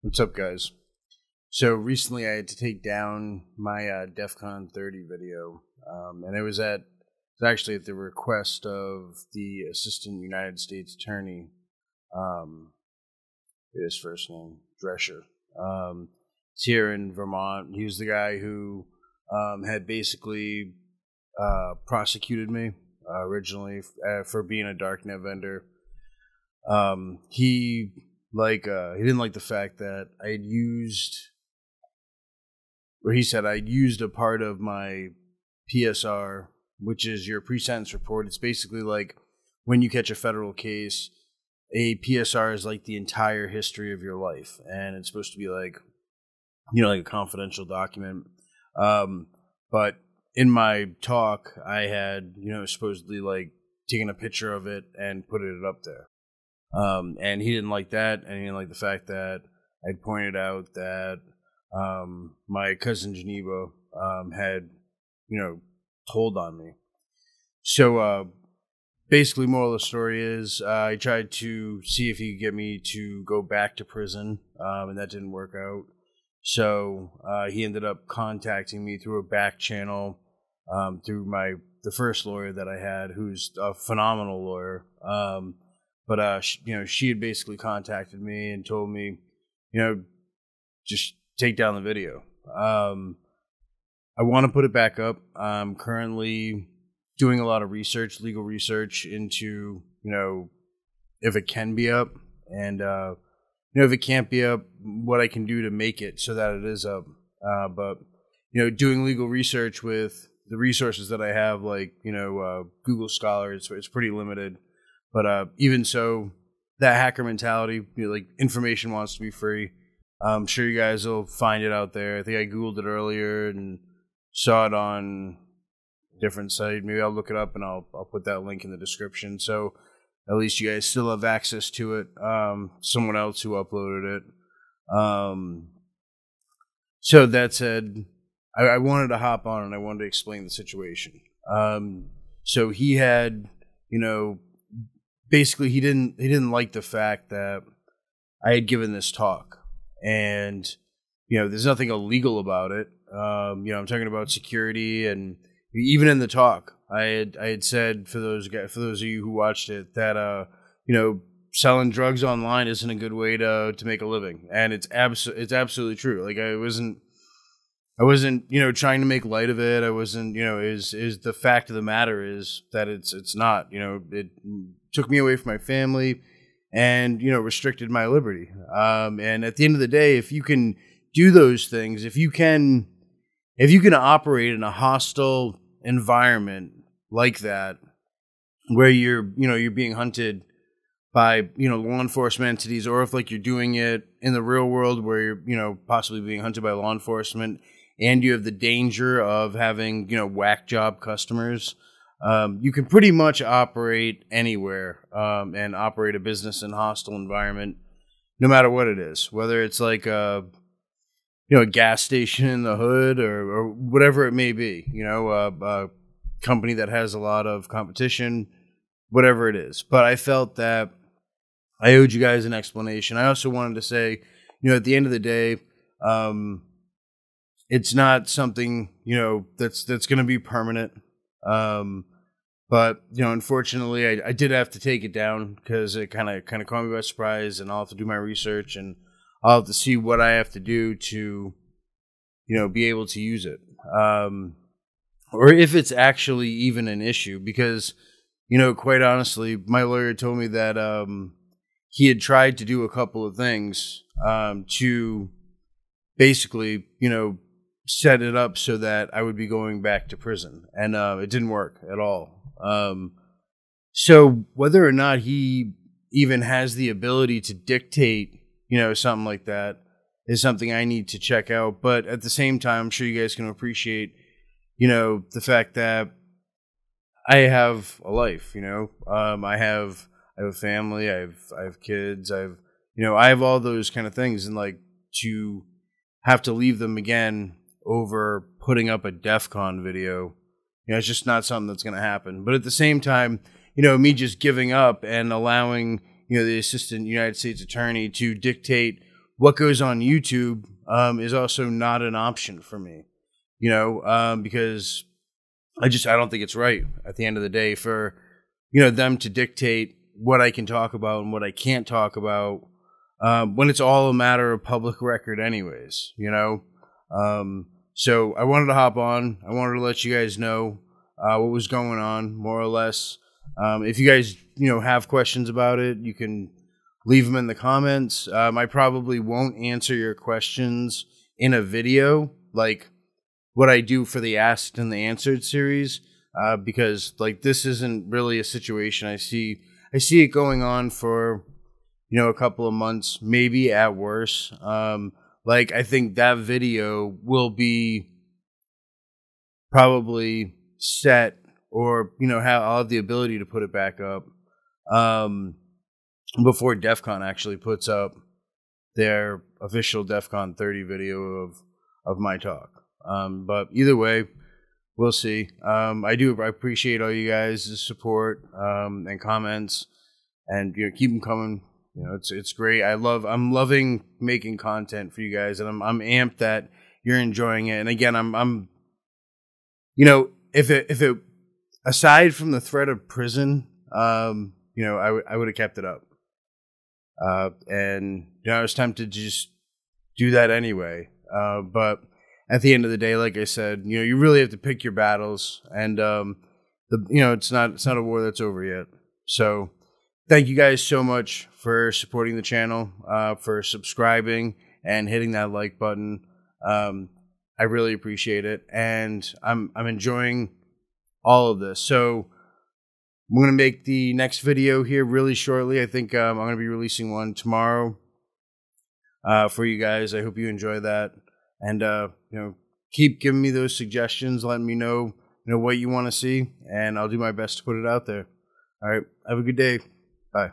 What's up, guys? So recently I had to take down my Defcon 30 video, and it was actually at the request of the Assistant United States Attorney, his first name, Drescher. It's here in Vermont. He was the guy who had basically prosecuted me originally for being a darknet vendor. He didn't like the fact that he said I'd used a part of my PSR, which is your pre-sentence report. It's basically like when you catch a federal case, a PSR is like the entire history of your life, and it's supposed to be like a confidential document. But in my talk, I had, supposedly like taken a picture of it and put it up there. And he didn't like that, and he didn't like the fact that I'd pointed out that my cousin Geneva had, told on me. So basically, moral of the story is I tried to see if he could get me to go back to prison, and that didn't work out. So he ended up contacting me through a back channel through the first lawyer that I had, who's a phenomenal lawyer. But she had basically contacted me and told me, just take down the video. I want to put it back up. I'm currently doing a lot of research, legal research into, if it can be up, and if it can't be up, what I can do to make it so that it is up. But doing legal research with the resources that I have, like Google Scholar, it's pretty limited. But even so, that hacker mentality, information wants to be free. I'm sure you guys will find it out there. I think I Googled it earlier and saw it on a different site. Maybe I'll look it up and I'll put that link in the description. So at least you guys still have access to it. Someone else who uploaded it. So that said, I wanted to hop on and I wanted to explain the situation. So he had, basically, he didn't like the fact that I had given this talk, and there's nothing illegal about it. I'm talking about security, and even in the talk, I had said for those of you who watched it that selling drugs online isn't a good way to make a living, and it's absolutely true. Like I wasn't trying to make light of it. I wasn't is the fact of the matter is that it's not. It took me away from my family and, restricted my liberty. And at the end of the day, if you can do those things, if you can operate in a hostile environment like that, where you're being hunted by, law enforcement entities, or if you're doing it in the real world where you're, possibly being hunted by law enforcement, and you have the danger of having, whack job customers, you can pretty much operate anywhere and operate a business in a hostile environment, no matter what it is, whether it's like a gas station in the hood or whatever it may be, a company that has a lot of competition, whatever it is. But I felt that I owed you guys an explanation. I also wanted to say, at the end of the day, it's not something, that's going to be permanent. But unfortunately, I did have to take it down because it kind of caught me by surprise, and I'll have to do my research and I'll have to see what I have to do to, be able to use it, or if it's actually even an issue. Because, quite honestly, my lawyer told me that he had tried to do a couple of things to basically, set it up so that I would be going back to prison, and it didn't work at all. So whether or not he even has the ability to dictate, something like that is something I need to check out. But at the same time, I'm sure you guys can appreciate, the fact that I have a life, I have a family, I have kids, I have all those kind of things, and to have to leave them again over putting up a Defcon video, it's just not something that's going to happen. But at the same time, me just giving up and allowing, the Assistant United States Attorney to dictate what goes on YouTube is also not an option for me, because I don't think it's right at the end of the day for, them to dictate what I can talk about and what I can't talk about when it's all a matter of public record anyways, So I wanted to hop on. I wanted to let you guys know what was going on, more or less. If you guys, have questions about it, you can leave them in the comments. I probably won't answer your questions in a video like what I do for the Asked and the Answered series, because like this isn't really a situation I see it going on for, a couple of months, maybe at worst. I think that video will be probably set, or I'll have the ability to put it back up before Defcon actually puts up their official Defcon 30 video of my talk. But either way, we'll see. I appreciate all you guys' support and comments, and keep them coming. It's great. I'm loving making content for you guys, and I'm amped that you're enjoying it. And again, I'm if it aside from the threat of prison, I would have kept it up. And I was tempted to just do that anyway. But at the end of the day, like I said, you really have to pick your battles, and it's not a war that's over yet. So thank you guys so much for supporting the channel, for subscribing and hitting that like button. I really appreciate it, and I'm enjoying all of this. So I'm going to make the next video here really shortly. I think I'm going to be releasing one tomorrow for you guys. I hope you enjoy that, and keep giving me those suggestions, letting me know what you want to see, and I'll do my best to put it out there. All right, have a good day. Bye.